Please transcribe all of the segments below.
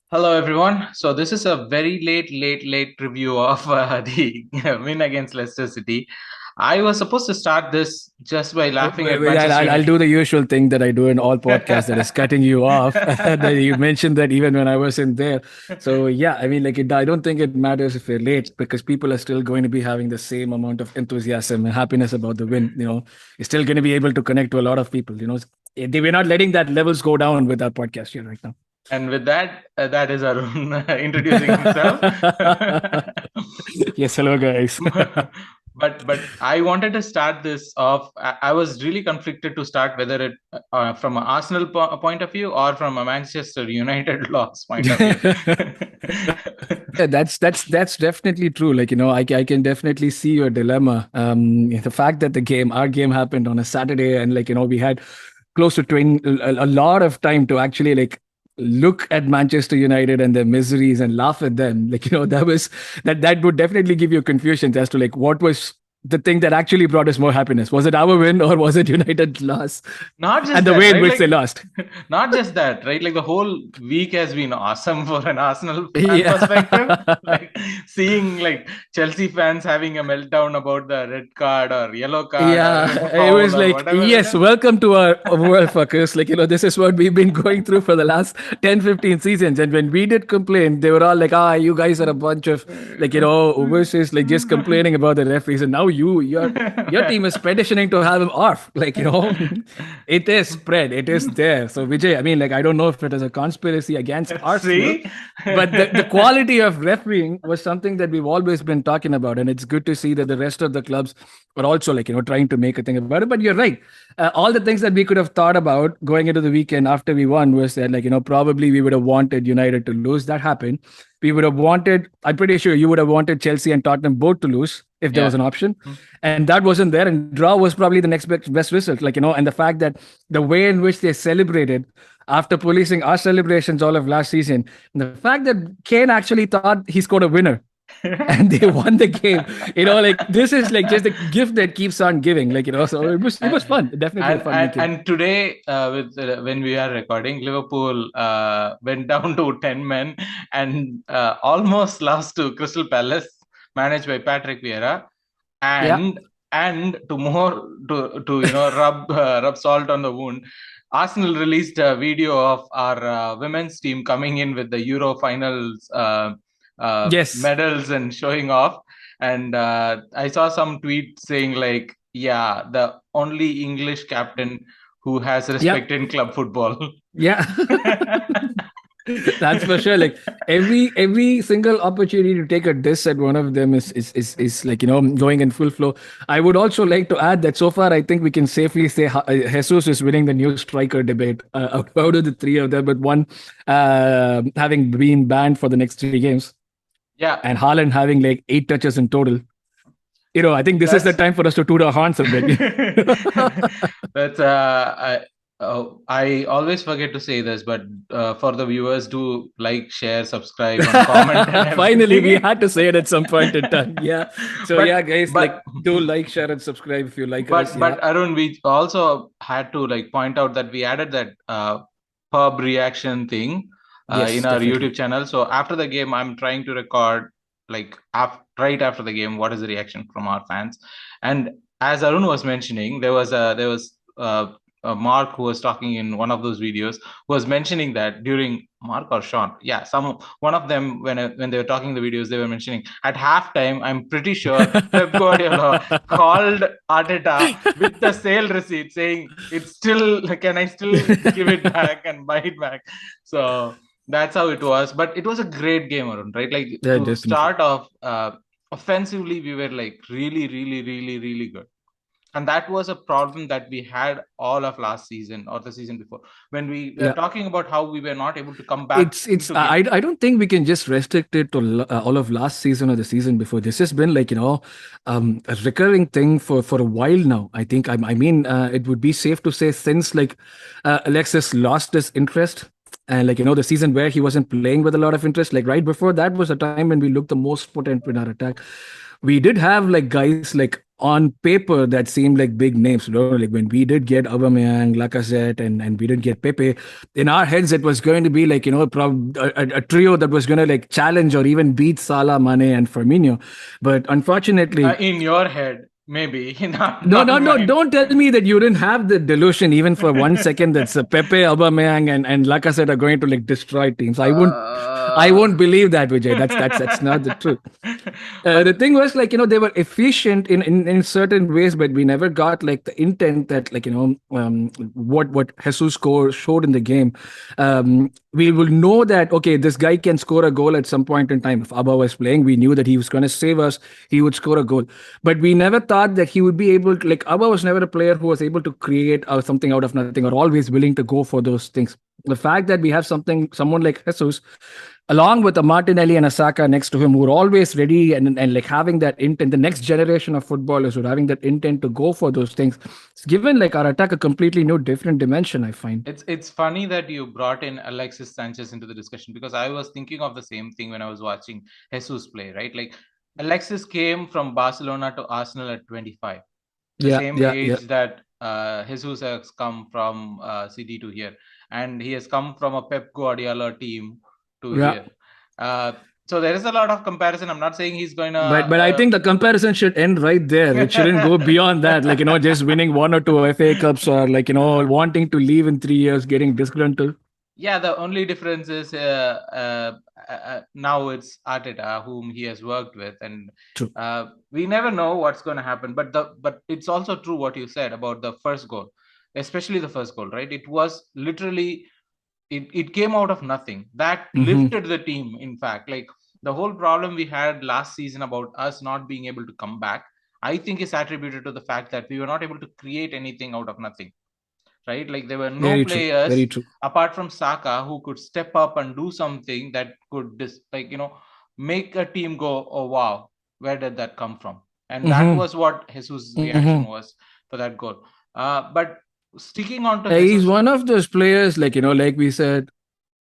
Hello everyone. So this is a very late review of the win against Leicester City. I was supposed to start this just by laughing at Manchester I'll United. do the usual thing that I do in all podcasts, that is cutting you off. That you mentioned that even when I wasn't there. So yeah, I mean, I don't think it matters if you're late, because people are still going to be having the same amount of enthusiasm and happiness about the win. You're still going to be able to connect to a lot of people. We're not letting that levels go down with our podcast here right now. And with that, that is Arun introducing himself. Yes, hello guys. But I wanted to start this off. I was really conflicted to start whether it from an Arsenal point of view or from a Manchester United loss point of view. Yeah, that's definitely true. I can definitely see your dilemma. The fact that our game happened on a Saturday, and we had close to 20, a lot of time to actually look at Manchester United and their miseries and laugh at them. That would definitely give you confusion as to what was the thing that actually brought us more happiness. Was it our win, or was it United's loss? Not just And the that, way in right? which they lost. Not just that, right? Like the whole week has been awesome for an Arsenal fan perspective. Like seeing Chelsea fans having a meltdown about the red card or yellow card or It foul was or like, whatever it yes, is. welcome to our world, fuckers. This is what we've been going through for the last 10, 15 seasons. And when we did complain, they were all like, you guys are a bunch of, overseas, just complaining about the referees. And now your team is petitioning to have him off. It is spread. It is there. So, Vijay, I mean, I don't know if it is a conspiracy against Arsenal, See? but the quality of refereeing was something that we've always been talking about. And it's good to see that the rest of the clubs are also trying to make a thing about it. But you're right. All the things that we could have thought about going into the weekend after we won was that, probably we would have wanted United to lose. That happened. We would have wanted, I'm pretty sure you would have wanted Chelsea and Tottenham both to lose if there was an option. And that wasn't there. And draw was probably the next best result. And the fact that the way in which they celebrated after policing our celebrations all of last season, and the fact that Kane actually thought he scored a winner and they won the game. This is just a gift that keeps on giving. So it was fun. Definitely a fun weekend. And today, when we are recording, Liverpool went down to 10 men and almost lost to Crystal Palace, managed by Patrick Vieira. And to rub salt on the wound, Arsenal released a video of our women's team coming in with the Euro finals medals and showing off. And I saw some tweet saying the only English captain who has respect in club football. Yeah. That's for sure. Every single opportunity to take a diss at one of them is going in full flow. I would also like to add that so far I think we can safely say Jesus is winning the new striker debate out of the three of them, but one having been banned for the next 3 games. Yeah. And Haaland having 8 touches in total. I think this is the time for us to toot our horns a bit. That's I always forget to say this, but for the viewers, do like, share, subscribe, and comment. And finally, we had to say it at some point in time. Yeah. So guys, do like, share, and subscribe if you like us. But Arun, we also had to point out that we added that pub reaction thing in our YouTube channel. So after the game, I'm trying to record right after the game, what is the reaction from our fans. And as Arun was mentioning, there was Mark, who was talking in one of those videos, was mentioning that during Mark or Sean, one of them, when they were talking the videos, they were mentioning at halftime, I'm pretty sure Pep Guardiola called Arteta with the sale receipt saying, "It's still, can I still give it back and buy it back?" So that's how it was. But it was a great game, Arun, right? To start off, offensively, we were really, really, really, really good. And that was a problem that we had all of last season or the season before, when we were talking about how we were not able to come back. I don't think we can just restrict it to all of last season or the season before. This has been like, a recurring thing for a while now. I think, I mean, it would be safe to say since like Alexis lost his interest, and like, the season where he wasn't playing with a lot of interest, like right before that was a time when we looked the most potent in our attack. We did have like guys like on paper that seemed like big names, like when we did get Aubameyang, Lacazette, and we didn't get Pepe. In our heads, it was going to be like, a trio that was going to like challenge or even beat Salah, Mane, and Firmino. But unfortunately, in your head, maybe. No, don't tell me that you didn't have the delusion even for 1 second that Pepe, Aubameyang, and Lacazette are going to like destroy teams. I won't believe that, Vijay. That's not the truth. The thing was like, they were efficient in certain ways, but we never got like the intent that like, what Jesus showed in the game. We will know that, okay, this guy can score a goal at some point in time. If Abba was playing, we knew that he was going to save us. He would score a goal. But we never thought that he would be able to, like, Abba was never a player who was able to create something out of nothing or always willing to go for those things. The fact that we have someone like Jesus, along with a Martinelli and a Saka next to him, who are always ready and like having that intent, the next generation of footballers who are having that intent to go for those things, it's given like our attack a completely new, different dimension, I find. It's funny that you brought in Alexis Sanchez into the discussion, because I was thinking of the same thing when I was watching Jesus play, right? Like, Alexis came from Barcelona to Arsenal at 25. The same age that Jesus has come from City to here. And he has come from a Pep Guardiola team to here. So there is a lot of comparison. I'm not saying he's going to... But I think the comparison should end right there. It shouldn't go beyond that. Like, just winning 1 or 2 FA Cups, or like, wanting to leave in 3 years, getting disgruntled. Yeah, the only difference is now it's Arteta, whom he has worked with, and we never know what's going to happen. But it's also true what you said about the first goal, especially the first goal, right? It was literally, it came out of nothing. That lifted the team, in fact. Like, the whole problem we had last season about us not being able to come back, I think is attributed to the fact that we were not able to create anything out of nothing. Right? Like, there were no players apart from Saka who could step up and do something that could make a team go, oh wow, where did that come from? And that was what Jesus' reaction was for that goal. But sticking on to Jesus, he's one of those players, like, like we said.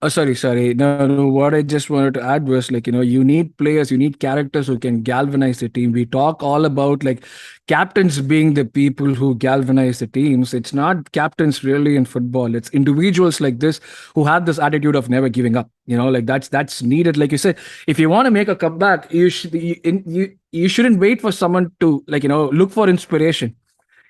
Oh, sorry. No. What I just wanted to add was like, you need players, you need characters who can galvanize the team. We talk all about like captains being the people who galvanize the teams. It's not captains really in football. It's individuals like this who have this attitude of never giving up. Like that's needed. Like you said, if you want to make a comeback, you shouldn't wait for someone to like, look for inspiration.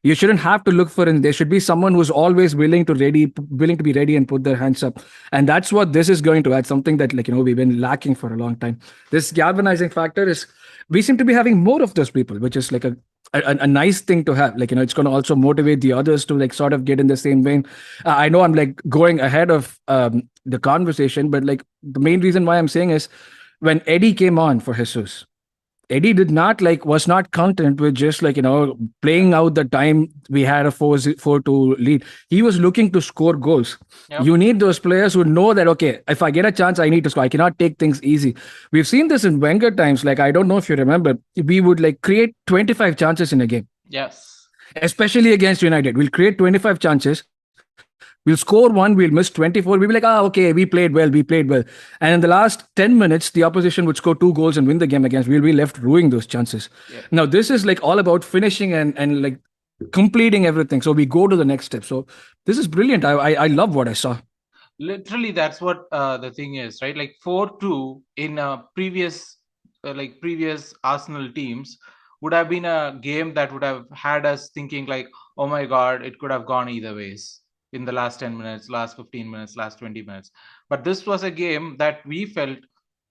You shouldn't have to look for it. There should be someone who's always willing to be ready and put their hands up. And that's what this is going to add, something that like, we've been lacking for a long time. This galvanizing factor is, we seem to be having more of those people, which is like a nice thing to have. Like, it's going to also motivate the others to like sort of get in the same vein. I know I'm like going ahead of the conversation, but like the main reason why I'm saying is when Eddie came on for Jesus, Eddie was not content with just like, playing out the time we had a 4-2 lead. He was looking to score goals. Yep. You need those players who know that, okay, if I get a chance, I need to score. I cannot take things easy. We've seen this in Wenger times. Like, I don't know if you remember, we would like create 25 chances in a game. Yes. Especially against United. We'll create 25 chances. We'll score 1, we'll miss 24. We'll be like, okay, we played well. And in the last 10 minutes, the opposition would score 2 goals and win the game against. We'll be left ruining those chances. Yeah. Now, this is like all about finishing and like completing everything. So we go to the next step. So this is brilliant. I love what I saw. Literally, that's what the thing is, right? Like 4-2 in previous Arsenal teams would have been a game that would have had us thinking like, oh my God, it could have gone either ways. In the last 10 minutes, last 15 minutes, last 20 minutes. But this was a game that we felt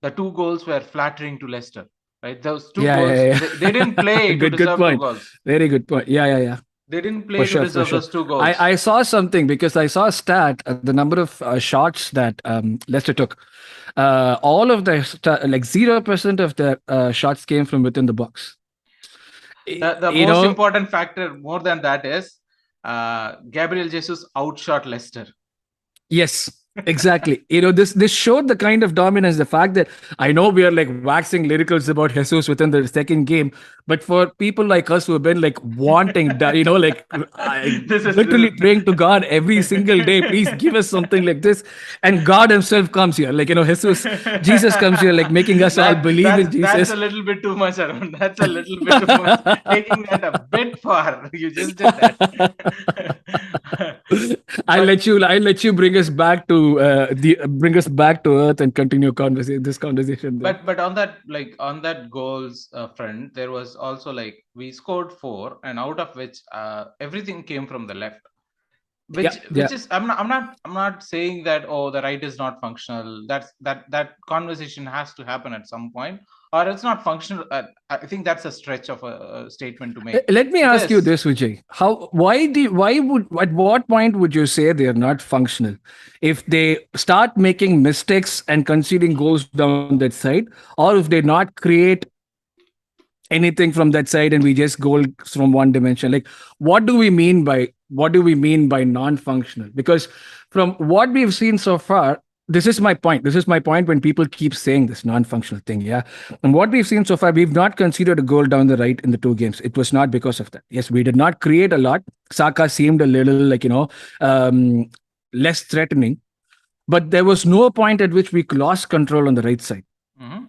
the 2 goals were flattering to Leicester, right? Those 2 goals, they didn't play to deserve 2 goals. Very good point. Yeah. They didn't play to deserve those 2 goals. I saw something because I saw a stat, the number of shots that Leicester took. All of the, like 0% of the shots came from within the box. The most important factor more than that is Gabriel Jesus outshot Leicester. Yes, exactly. This showed the kind of dominance, the fact that I know we are like waxing lyricals about Jesus within the second game, but for people like us who have been like wanting, like literally praying to God every single day, please give us something like this. And God himself comes here, like, Jesus comes here, like making us all believe in Jesus. That's a little bit too much, Arun. That's a little bit too much. Taking that a bit far. You just did that. I'll let you bring us back to earth and continue this conversation. But on that goals front, there was also like we scored 4, and out of which everything came from the left. Which is I'm not saying that the right is not functional. That conversation has to happen at some point, or it's not functional. I think that's a stretch of a statement to make. Let me ask you this, Vijay. At what point would you say they are not functional? If they start making mistakes and conceding goals down that side, or if they not create anything from that side and we just goals from one dimension? Like, what do we mean by non-functional? Because from what we've seen so far, this is my point when people keep saying this non-functional thing. Yeah. And what we've seen so far, we've not conceded a goal down the right in the 2 games. It was not because of that. Yes, we did not create a lot. Saka seemed a little less threatening, but there was no point at which we lost control on the right side. Mm-hmm.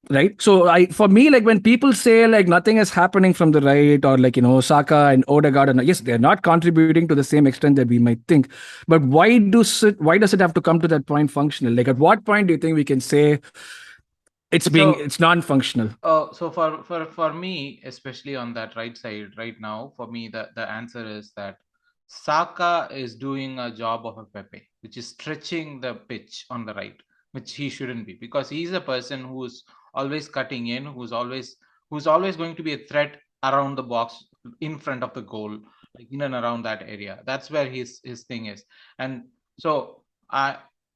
Right. So for me, like when people say like nothing is happening from the right, or like, Saka and Odegaard, and yes, they're not contributing to the same extent that we might think. But why does it have to come to that point functional? Like at what point do you think we can say it's non-functional? So for me, especially on that right side right now, for me the answer is that Saka is doing a job of a Pepe, which is stretching the pitch on the right, which he shouldn't be, because he's a person who's always cutting in, who's always going to be a threat around the box, in front of the goal, like in and around that area. That's where his thing is. And so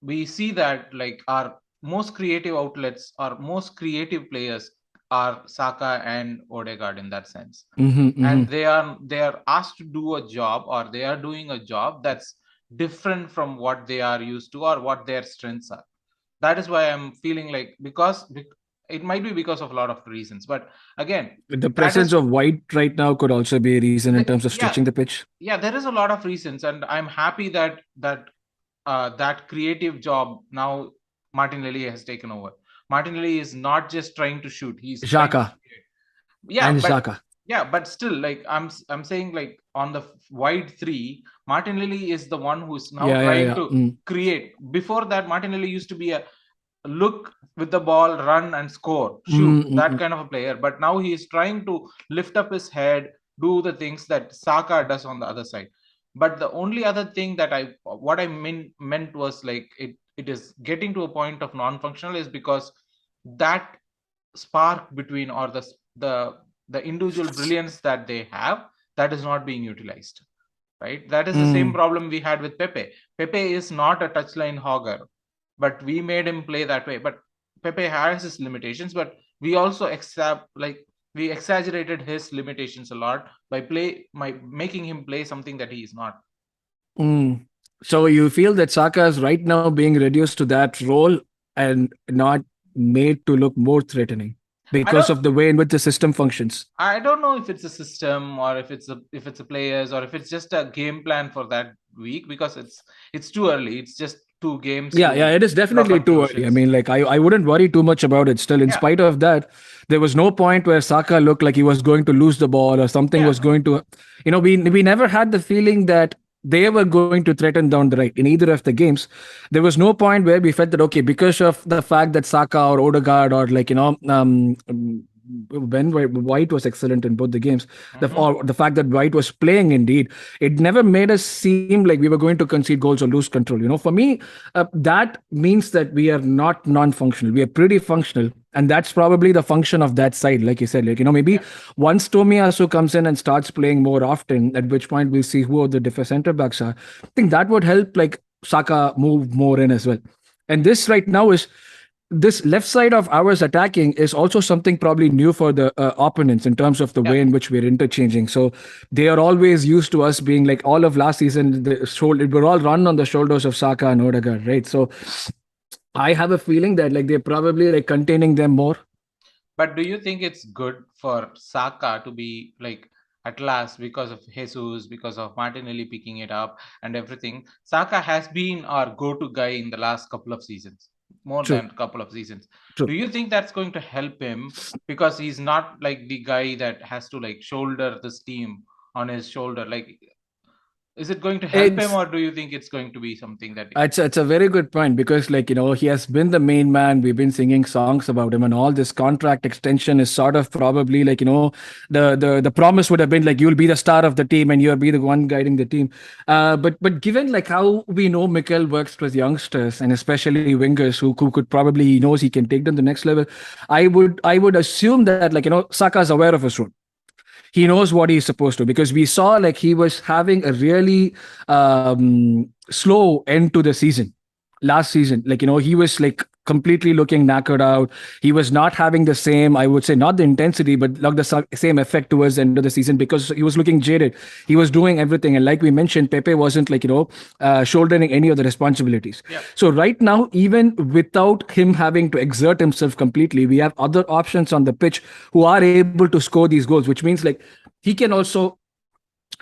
we see that like our most creative outlets, our most creative players are Saka and Odegaard in that sense. And they are asked to do a job, or they are doing a job that's different from what they are used to or what their strengths are. That is why I'm feeling like, because it might be because of a lot of reasons, but again, the presence of White right now could also be a reason in terms of stretching the pitch. Yeah, there is a lot of reasons, and I'm happy that creative job now Martinelli has taken over. Martinelli is not just trying to shoot; he's xhaka. Xhaka. Yeah, but still, like I'm saying, like on the wide 3, Martinelli is the one who's now trying to create. Before that, Martinelli used to be a look with the ball, run and score, shoot, that kind of a player. But now he is trying to lift up his head, do the things that Saka does on the other side. But the only other thing that I meant was like it is getting to a point of non-functional is because that spark between, or the individual brilliance that they have, that is not being utilized, right? That is the same problem we had with Pepe. Pepe is not a touchline hogger, but we made him play that way. But Pepe has his limitations, but we also we exaggerated his limitations a lot by making him play something that he is not. So you feel that Saka is right now being reduced to that role and not made to look more threatening because of the way in which the system functions? I don't know if it's a system, or if it's a players, or if it's just a game plan for that week, because it's too early. It's just 2 games. Yeah, it is definitely too early. I mean, like I wouldn't worry too much about it still. In spite of that, there was no point where Saka looked like he was going to lose the ball or something was going to, we never had the feeling that they were going to threaten down the right in either of the games. There was no point where we felt that, okay, because of the fact that Saka or Odegaard or when White was excellent in both the games, the fact that White was playing indeed, it never made us seem like we were going to concede goals or lose control. For me, that means that we are not non-functional. We are pretty functional. And that's probably the function of that side, like you said. Maybe once Tomiyasu comes in and starts playing more often, at which point we'll see who the center backs are. I think that would help like Saka move more in as well. And this right now is this left side of ours attacking is also something probably new for the opponents in terms of the way in which we're interchanging. So they are always used to us being like all of last season, we're all run on the shoulders of Saka and Odegaard, right? So I have a feeling that like they're probably like containing them more. But do you think it's good for Saka to be like at last, because of Jesus, because of Martinelli picking it up and everything? Saka has been our go-to guy in the last couple of seasons, more True. than a couple of seasons. True. Do you think that's going to help him, because he's not like the guy that has to like shoulder this team on his shoulder? Like, is it going to help him, or do you think it's going to be something that it's a very good point, because like he has been the main man. We've been singing songs about him, and all this contract extension is sort of probably like the promise would have been like you'll be the star of the team and you'll be the one guiding the team. But given like how we know Mikel works with youngsters and especially wingers who could probably, he knows he can take them to the next level, I would assume that like Saka's aware of his role. He knows what he's supposed to, because we saw like he was having a really slow end to the season last season. Like he was like completely looking knackered out. He was not having the same, I would say, not the intensity, but like the same effect towards the end of the season, because he was looking jaded. He was doing everything, and like we mentioned, Pepe wasn't like shouldering any of the responsibilities. So right now, even without him having to exert himself completely, we have other options on the pitch who are able to score these goals, which means like he can also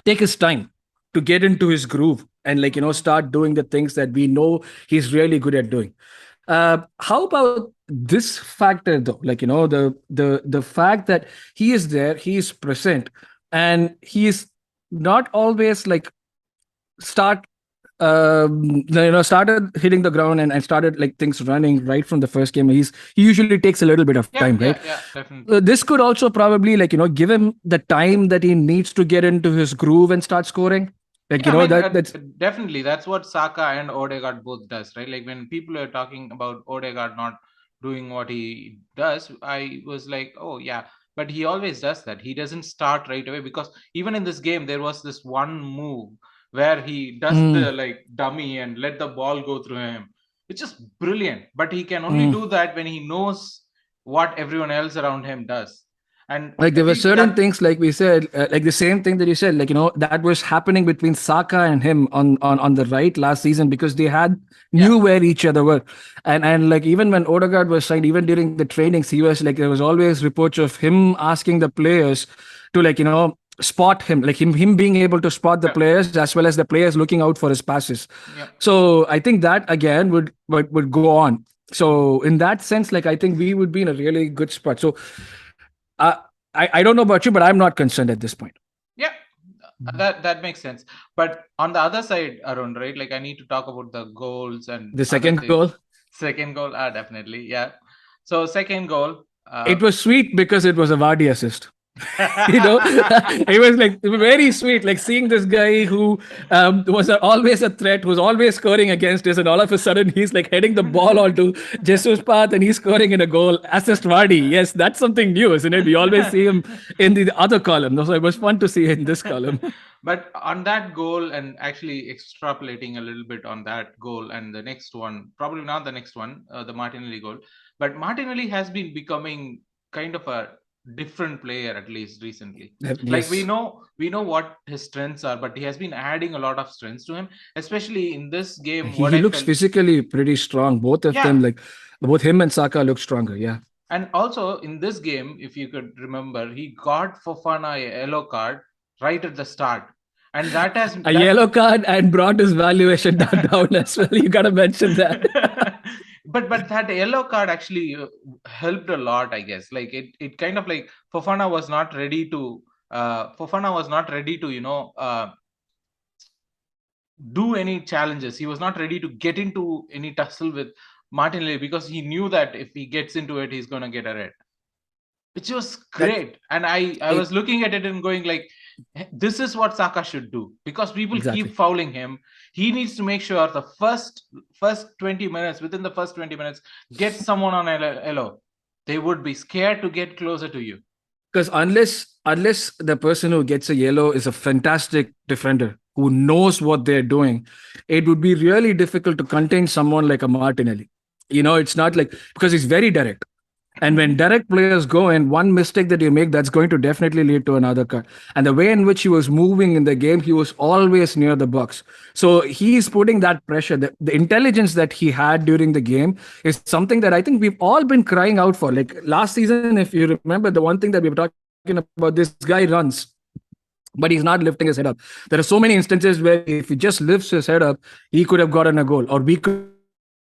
take his time to get into his groove and like start doing the things that we know he's really good at doing. How about this factor though? Like the fact that he is there, he is present, and he is not always like start started hitting the ground and started like things running right from the first game. He usually takes a little bit of time, right? Yeah, definitely. This could also probably like give him the time that he needs to get into his groove and start scoring. Like that's definitely, that's what Saka and Odegaard both does, right? Like when people are talking about Odegaard not doing what he does, I was like, oh yeah, but he always does that. He doesn't start right away, because even in this game there was this one move where he does the like dummy and let the ball go through him, which is brilliant. But he can only do that when he knows what everyone else around him does. And like there were certain things, like we said, like the same thing that you said, like that was happening between Saka and him on the right last season, because they knew where each other were, and like even when Odegaard was signed, even during the trainings, he was like, there was always reports of him asking the players to like spot him, like him being able to spot the players as well as the players looking out for his passes. So I think that again would go on. So in that sense, like I think we would be in a really good spot. So I don't know about you, but I'm not concerned at this point. Yeah, that makes sense. But on the other side, Arun, right? Like I need to talk about the goals and the second goal. Second goal, definitely, yeah. So second goal. It was sweet because it was a Vardy assist. It was like very sweet, like seeing this guy who was always a threat, who's always scoring against us, and all of a sudden he's like heading the ball onto Jesus' path and he's scoring in a goal. Assist Vardy. Yes, that's something new, isn't it? We always see him in the other column. So it was fun to see in this column. But on that goal, and actually extrapolating a little bit on that goal and the next one, probably not the next one, the Martinelli goal, but Martinelli has been becoming kind of a different player, at least recently. Yes. Like we know what his strengths are, but he has been adding a lot of strengths to him, especially in this game. He looks physically pretty strong. Both of them, like both him and Saka look stronger. Yeah. And also in this game, if you could remember, he got Fofana a yellow card right at the start, and that has a yellow card and brought his valuation down as well. You got to mention that. But that yellow card actually helped a lot, I guess. Like it kind of like Fofana was not ready to do any challenges. He was not ready to get into any tussle with Martinelli, because he knew that if he gets into it, he's going to get a red, which was great. And I was looking at it and going like, this is what Saka should do, because people keep fouling him. He needs to make sure the first 20 minutes, within the first 20 minutes, get someone on yellow. They would be scared to get closer to you. Because unless the person who gets a yellow is a fantastic defender who knows what they're doing, it would be really difficult to contain someone like a Martinelli. It's not like, because he's very direct. And when direct players go in, one mistake that you make, that's going to definitely lead to another cut. And the way in which he was moving in the game, he was always near the box. So he's putting that pressure. The intelligence that he had during the game is something that I think we've all been crying out for. Like last season, if you remember, the one thing that we were talking about, this guy runs, but he's not lifting his head up. There are so many instances where if he just lifts his head up, he could have gotten a goal, or we could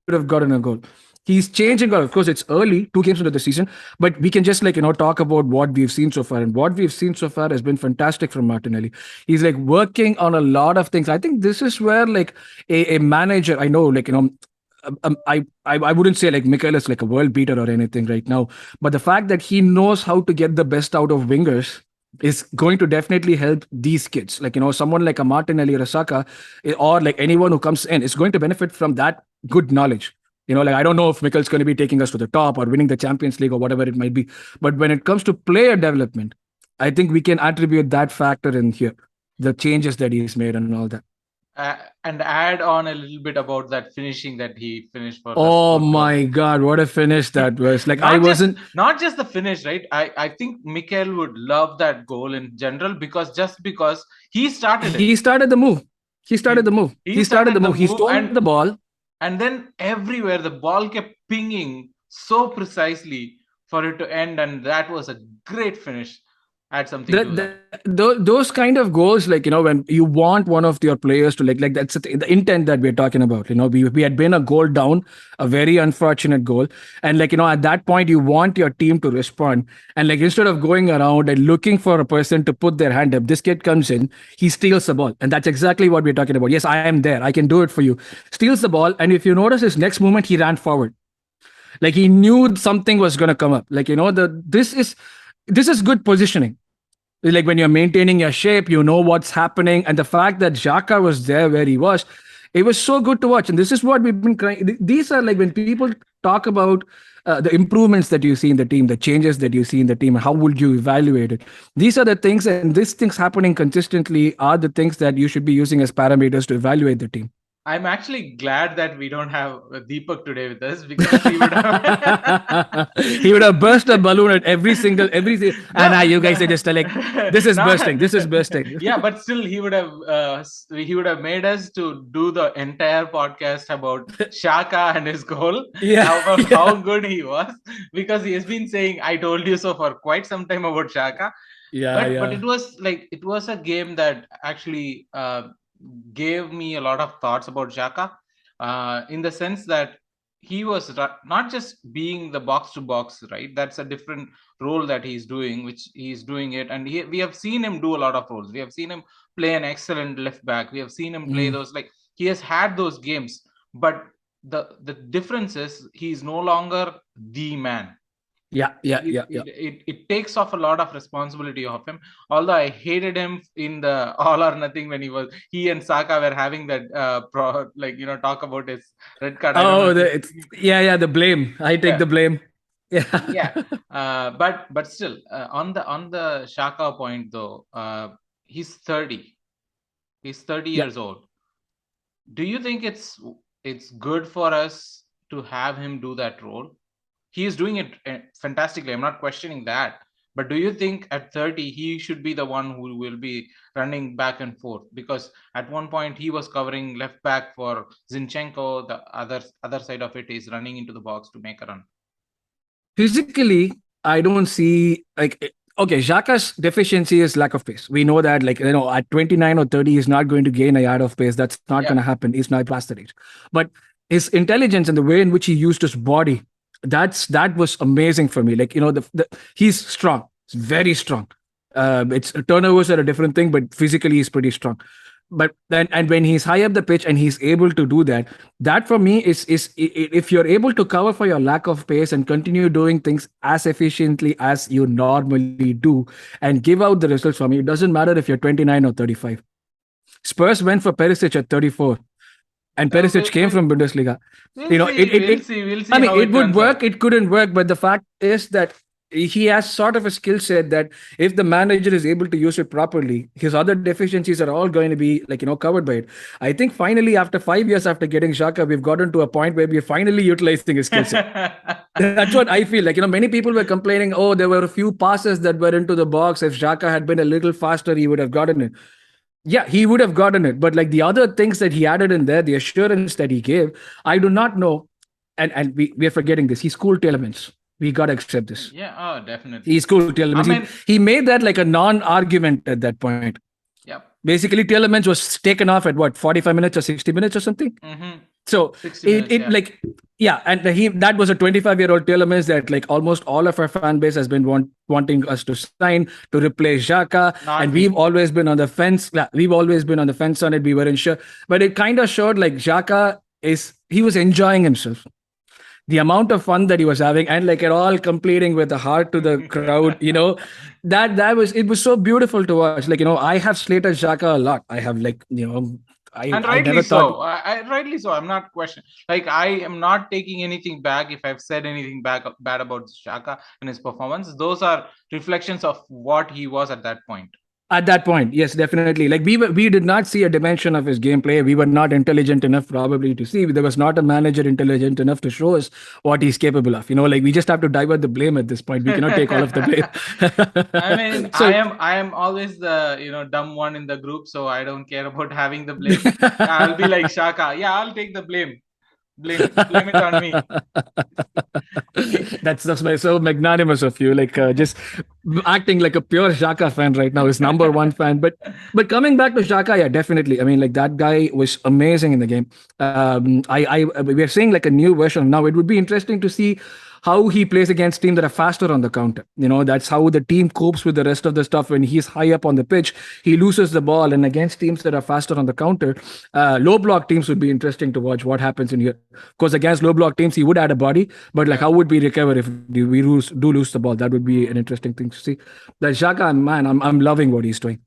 have gotten a goal. He's changing. Of course, it's early, 2 games into the season, but we can just talk about what we've seen so far. And what we've seen so far has been fantastic from Martinelli. He's like working on a lot of things. I think this is where like a manager, I know, I wouldn't say like mikel is like a world beater or anything right now, but the fact that he knows how to get the best out of wingers is going to definitely help these kids. Like, someone like a Martinelli or a Saka, or like anyone who comes in is going to benefit from that good knowledge. Like I don't know if Mikel's going to be taking us to the top or winning the Champions League or whatever it might be. But when it comes to player development, I think we can attribute that factor in here, the changes that he's made and all that. And add on a little bit about that finishing that he finished for. Oh my God, what a finish that was! Like not just the finish, right? I think Mikel would love that goal in general because he started it. He started the move. He started the move. He stole the ball. And then everywhere the ball kept pinging so precisely for it to end, and that was a great finish. Add something to that. Those kind of goals, like, when you want one of your players to like that's the intent that we're talking about. We had been a goal down, a very unfortunate goal, and like, at that point you want your team to respond, and like instead of going around and looking for a person to put their hand up, this kid comes in, he steals the ball, and that's exactly what we're talking about. Yes, I am there, I can do it for you. Steals the ball, and if you notice his next movement, he ran forward, like he knew something was going to come up. Like, this is good positioning. Like when you're maintaining your shape, you know what's happening. And the fact that xhaka was there where he was, it was so good to watch. And this is what we've been crying. These are like when people talk about the improvements that you see in the team, the changes that you see in the team, how would you evaluate it? These are the things, and these things happening consistently are the things that you should be using as parameters to evaluate the team. I'm actually glad that we don't have Deepak today with us, because he would have he would have burst a balloon at everything. And you guys are just like, this is bursting. Yeah, but still he would have made us to do the entire podcast about Saka and his goal. Yeah, how good he was, because he has been saying "I told you so" for quite some time about Saka. But it was a game that actually gave me a lot of thoughts about xhaka, in the sense that he was not just being the box to box, right? That's a different role that he's doing, which he's doing it. And we have seen him do a lot of roles. We have seen him play an excellent left back. We have seen him play those, like he has had those games. But the difference is he's no longer the man. It takes off a lot of responsibility of him. Although I hated him in the all or nothing when he and Saka were having that talk about his red card. The blame. I take the blame. But still, on the Saka point though, he's 30. He's 30 years old. Do you think it's good for us to have him do that role? He is doing it fantastically. I'm not questioning that. But do you think at 30, he should be the one who will be running back and forth? Because at one point, he was covering left back for Zinchenko. The other side of it is running into the box to make a run. Physically, I don't see, okay, xhaka's deficiency is lack of pace. We know that, at 29 or 30, he's not going to gain a yard of pace. That's not going to happen. He's not past that age. But his intelligence and the way in which he used his body, that was amazing for me. He's strong. He's very strong. It's turnovers are a different thing, but physically he's pretty strong. But then, and when he's high up the pitch and he's able to do that for me is if you're able to cover for your lack of pace and continue doing things as efficiently as you normally do and give out the results for me, it doesn't matter if you're 29 or 35. Spurs went for Perisic at 34. And Perisic came from Bundesliga. We'll see. I mean, it would work. It couldn't work. But the fact is that he has sort of a skill set that if the manager is able to use it properly, his other deficiencies are all going to be covered by it. I think finally, after 5 years after getting Xhaka, we've gotten to a point where we're finally utilizing his skill set. That's what I feel like. Many people were complaining, oh, there were a few passes that were into the box. If Xhaka had been a little faster, he would have gotten it. Yeah, he would have gotten it. But like the other things that he added in there, the assurance that he gave, I do not know. And we are forgetting this. He's cool Tielemans. We got to accept this. Yeah, oh, definitely. He's cool Tielemans. He made that like a non-argument at that point. Yep. Basically, Tielemans was taken off at what, 45 minutes or 60 minutes or something? Mm-hmm. So that was a 25-year-old Tielemans that like almost all of our fan base has been wanting us to sign to replace Xhaka, and we've always been on the fence. We've always been on the fence on it. We weren't sure, but it kind of showed like Xhaka he was enjoying himself. The amount of fun that he was having, and like it all completing with a heart to the crowd, it was so beautiful to watch. Like, I have slated Xhaka a lot. I have rightly so. Rightly so. I'm not questioning. Like, I am not taking anything back if I've said anything bad about Xhaka and his performance. Those are reflections of what he was at that point. At that point, yes, definitely. Like we did not see a dimension of his gameplay. We were not intelligent enough probably to see. There was not a manager intelligent enough to show us what he's capable of. We just have to divert the blame at this point. We cannot take all of the blame. I mean, I am always the dumb one in the group, so I don't care about having the blame. I'll be like Xhaka. Yeah, I'll take the blame. Blame it on me. That's so magnanimous of you. Like just acting like a pure Xhaka fan right now, his number one fan. But coming back to Xhaka, yeah, definitely. I mean, like that guy was amazing in the game. We are seeing like a new version now. It would be interesting to see how he plays against teams that are faster on the counter. That's how the team copes with the rest of the stuff. When he's high up on the pitch, he loses the ball. And against teams that are faster on the counter, low block teams would be interesting to watch what happens in here. Because against low block teams, he would add a body. But like, how would we recover if we do lose the ball? That would be an interesting thing to see. That Xhaka, man, I'm loving what he's doing.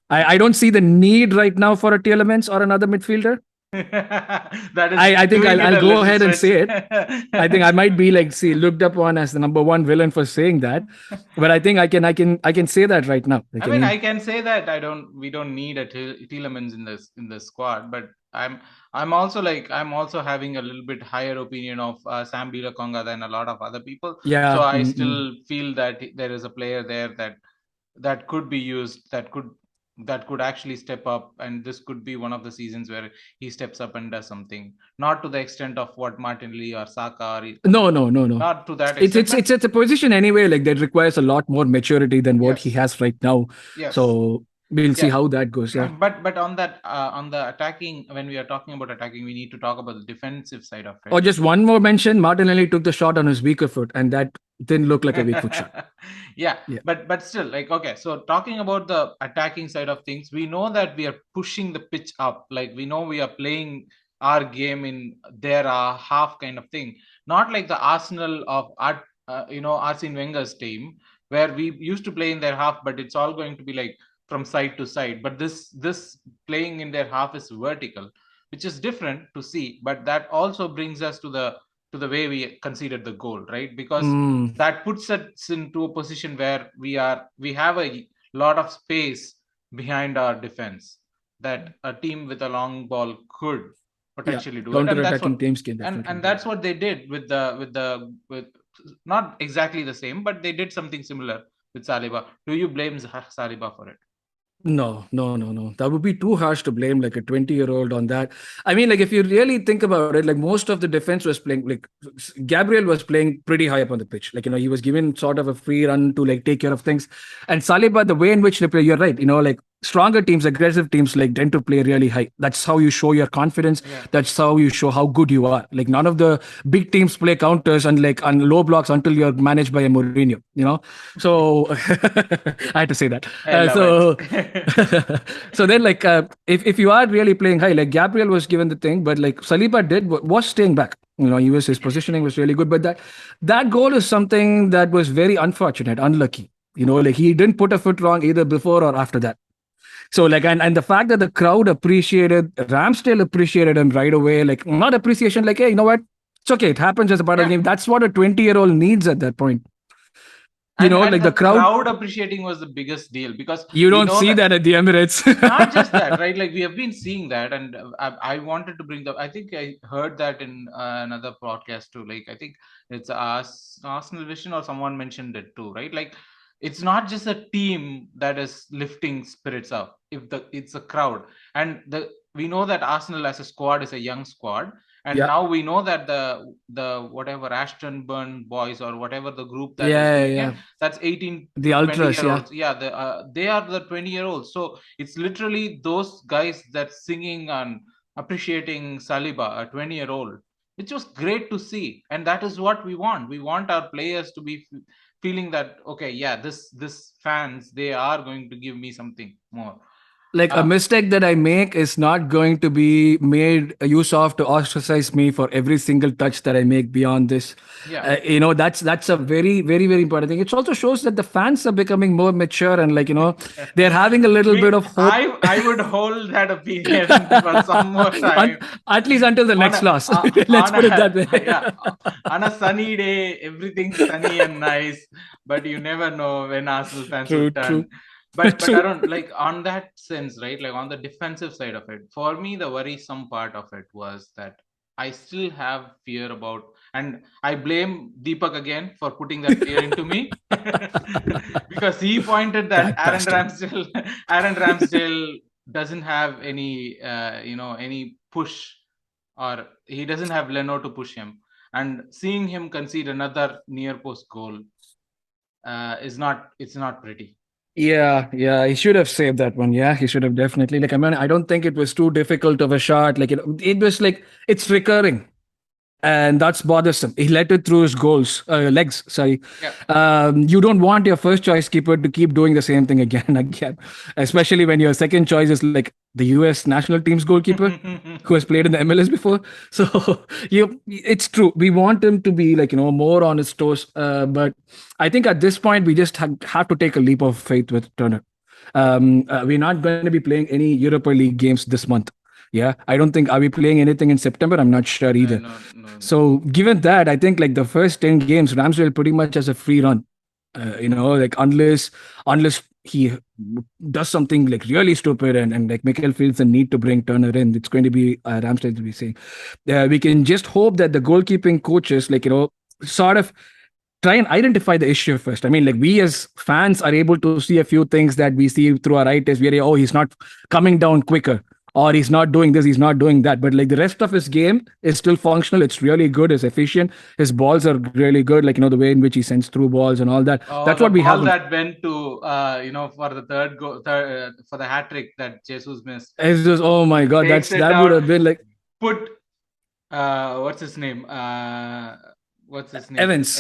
I don't see the need right now for a Tielemans or another midfielder. I think I'll go ahead and say it. I think I might be looked upon as the number one villain for saying that, but I think I can say that right now. I can say that we don't need a Tielemans in the squad, but I'm also having a little bit higher opinion of Sam Konga than a lot of other people. Yeah. So I still feel that there is a player there that could be used, that could actually step up, and this could be one of the seasons where he steps up and does something. Not to the extent of what Martinelli or Saka No. Not to that extent. It's a position anyway, like that requires a lot more maturity than what he has right now. Yes. So we'll see how that goes. Yeah. But on that on the attacking, when we are talking about attacking, we need to talk about the defensive side of it. Or just one more mention, Martinelli took the shot on his weaker foot, and that didn't look like a weak foot shot. Yeah. But still, like, okay, so talking about the attacking side of things, we know that we are pushing the pitch up. Like, we know we are playing our game in their half kind of thing. Not like the Arsenal of Arsene Wenger's team, where we used to play in their half, but it's all going to be like from side to side. But this playing in their half is vertical, which is different to see. But that also brings us to the way we conceded the goal, right? Because that puts us into a position where we have a lot of space behind our defense that a team with a long ball could potentially do. Counter-attacking teams can and that's what they did with not exactly the same, but they did something similar with Saliba. Do you blame Saliba for it? No. That would be too harsh to blame like a 20-year-old on that. I mean, like if you really think about it, like most of the defense was playing, like Gabriel was playing pretty high up on the pitch. Like, he was given sort of a free run to like take care of things. And Saliba, the way in which they play, you're right. Like stronger teams, aggressive teams, like tend to play really high. That's how you show your confidence. Yeah. That's how you show how good you are. Like none of the big teams play counters and like on low blocks until you're managed by a Mourinho, So I had to say that. So then like if you are really playing high, like Gabriel was given the thing, but like Saliba was staying back. His positioning was really good, but that goal is something that was very unfortunate, unlucky. Like he didn't put a foot wrong either before or after that. So like, and the fact that the crowd Ramsdale appreciated him right away, like not appreciation, like, hey, you know what? It's okay. It happens as a part of the game. That's what a 20-year-old needs at that point. And the crowd appreciating was the biggest deal, because you don't see that at the Emirates. Not just that, right? Like, we have been seeing that, and I wanted to bring I think I heard that in another podcast too. Like, I think it's Arsenal Vision or someone mentioned it too, right? Like, it's not just a team that is lifting spirits up. It's a crowd, and we know that Arsenal as a squad is a young squad, and now we know that the whatever Ashton Burn boys or whatever the group that is doing it, that's 18 the to ultras, 20-year-olds. They are the 20-year-olds. So it's literally those guys that singing and appreciating Saliba, a 20-year-old, which was great to see. And that is what we want. We want our players to be feeling that, okay, this fans, they are going to give me something more. Like, a mistake that I make is not going to be made use of to ostracize me for every single touch that I make beyond this. That's a very, very, very important thing. It also shows that the fans are becoming more mature, and they're having a little bit of hope. I would hold that opinion for some more time. At least until the next loss. Let's put it that way. On a sunny day, everything's sunny and nice, but you never know when Arsenal fans will turn. True. But Arun, like, on that sense, right, like on the defensive side of it, for me, the worrisome part of it was that I still have fear about, and I blame Deepak again for putting that fear into me, because he pointed that Aaron Ramsdale doesn't have any, any push, or he doesn't have Leno to push him, and seeing him concede another near post goal it's not pretty. Yeah, he should have saved that one. Yeah, he should have definitely. I don't think it was too difficult of a shot. It was like, it's recurring, and that's bothersome. He let it through his legs. Sorry. Yeah. You don't want your first choice keeper to keep doing the same thing again and again, especially when your second choice is like the US national team's goalkeeper who has played in the MLS before. So it's true. We want him to be more on his toes. But I think at this point we just have to take a leap of faith with Turner. We're not going to be playing any Europa League games this month. Yeah, I don't think, are we playing anything in September? I'm not sure either. No. So given that, I think the first 10 games, Ramsdale pretty much has a free run. Unless he does something really stupid and Mikel feels the need to bring Turner in, it's going to be Ramsdale to be saying. We can just hope that the goalkeeping coaches, sort of try and identify the issue first. I mean, we as fans are able to see a few things that we see through our eye test. He's not coming down quicker, or he's not doing this, he's not doing that. But the rest of his game is still functional. It's really good. It's efficient. His balls are really good. The way in which he sends through balls and all that. That's what we have. That went to, for the third goal, for the hat trick that Jesus missed. It's just, oh my God, that would have been put, what's his name?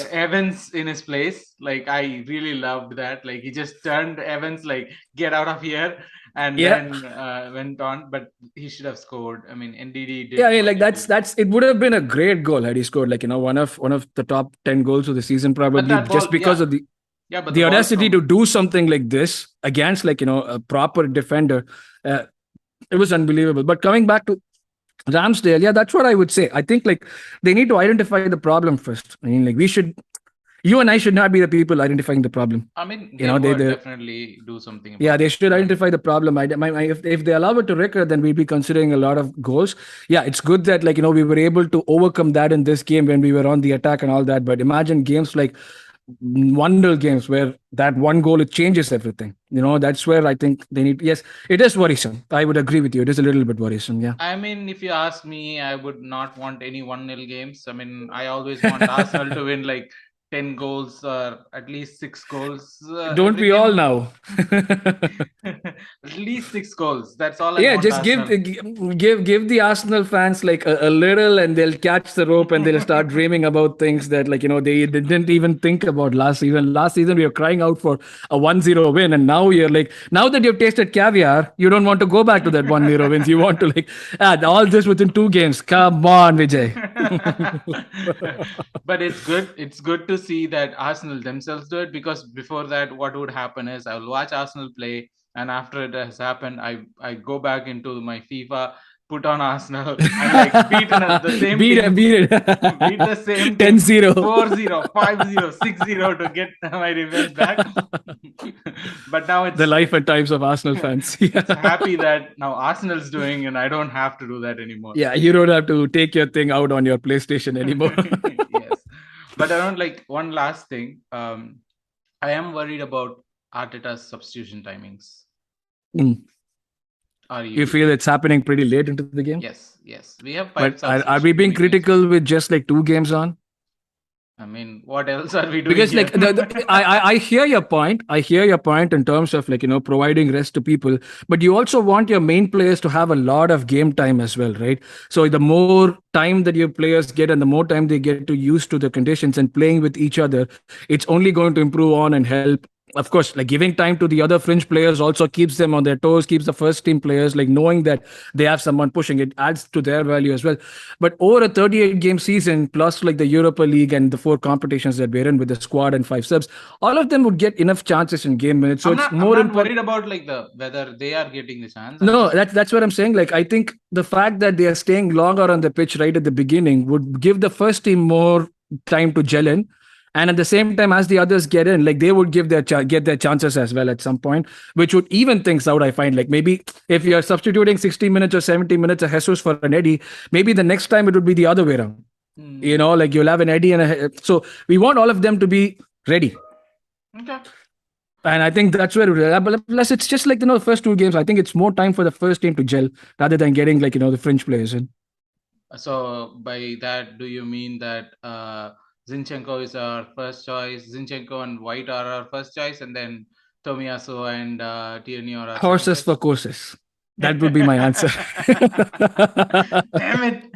Evans in his place. I really loved that. He just turned Evans, get out of here, and then went on. But he should have scored. I mean, NDD did. Yeah, that's it would have been a great goal had he scored. One of the top 10 goals of the season, probably, just because of the audacity to do something like this against a proper defender. It was unbelievable. But coming back to Ramsdale, that's what I would say. I think they need to identify the problem first. I mean, you and I should not be the people identifying the problem. I mean, they definitely do something about they should identify the problem. If they allow it to recur, then we'd be considering a lot of goals. Yeah, it's good that we were able to overcome that in this game when we were on the attack and all that. But imagine games like 1-0 games where that one goal, it changes everything. That's where I think they need. Yes, it is worrisome. I would agree with you. It is a little bit worrisome. Yeah. I mean, if you ask me, I would not want any 1-0 games. I mean, I always want Arsenal to win 10 goals or at least 6 goals. Don't we all now? At least 6 goals. That's all I want. Yeah, just give the Arsenal fans a little, and they'll catch the rope and they'll start dreaming about things that they didn't even think about last season. Last season we were crying out for a 1-0 win, and now you're now that you've tasted caviar, you don't want to go back to that 1-0 wins. You want to add all this within 2 games. Come on, Vijay. But it's good. It's good to see that Arsenal themselves do it, because before that, what would happen is I will watch Arsenal play, and after it has happened, I go back into my FIFA put on Arsenal and like beat the same team, beat the same 10-0, 4-0, 5-0, 6-0 to get my revenge back. But now it's the life and times of Arsenal fans. It's happy that now Arsenal's doing and I don't have to do that anymore. Yeah, you don't have to take your thing out on your PlayStation anymore. Yes. But around like one last thing, I am worried about Arteta's substitution timings. You feel it's happening pretty late into the game? Yes. We have but are we being critical with just like 2 games on? I mean, what else are we doing? Because like I hear your point. I hear your point in terms of like, providing rest to people, but you also want your main players to have a lot of game time as well, right? So the more time that your players get and the more time they get to use to the conditions and playing with each other, it's only going to improve on and help. Of course, like giving time to the other fringe players also keeps them on their toes, keeps the first team players like knowing that they have someone pushing. It adds to their value as well. But over a 38 game season, plus like the Europa League and the 4 competitions that we're in with the squad and 5 subs, all of them would get enough chances in game minutes. So I'm not worried about like whether they are getting the chance. No, that's what I'm saying. Like I think the fact that they are staying longer on the pitch right at the beginning would give the first team more time to gel in. And at the same time, as the others get in, like they would get their chances as well at some point, which would even things out. I find like maybe if you're substituting 60 minutes or 70 minutes of Jesus for an Eddie, maybe the next time it would be the other way around. Like you'll have an Eddie so we want all of them to be ready. Okay. And I think that's where plus it's just like the first 2 games. I think it's more time for the first team to gel rather than getting like the fringe players in. So by that, do you mean that Zinchenko is our first choice? Zinchenko and White are our first choice, and then Tomiyasu and Tierney are our horses for courses. That would be my answer. Damn it!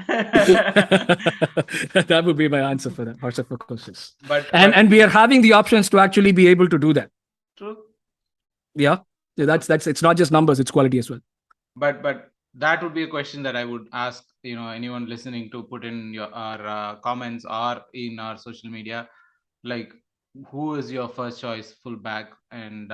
That would be my answer for that. Horses for courses. And we are having the options to actually be able to do that. True. Yeah. That's it's not just numbers; it's quality as well. But that would be a question that I would ask anyone listening to put in our comments or in our social media, like who is your first choice fullback, and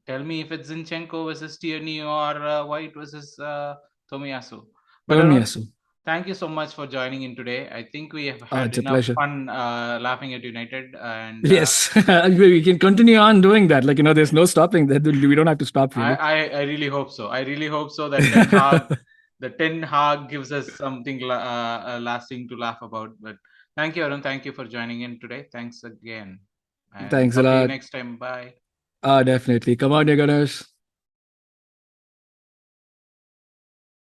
tell me if it's Zinchenko versus Tierney or White versus Tomiyasu. Tomiyasu. Thank you so much for joining in today. I think we have had enough fun laughing at United. And yes, we can continue on doing that. Like, there's no stopping that. We don't have to stop. Really. I really hope so. I really hope so that the Ten Hag gives us something lasting to laugh about. But thank you, Arun. Thank you for joining in today. Thanks again. And thanks a lot. See you next time. Bye. Definitely. Come on, you Gunners.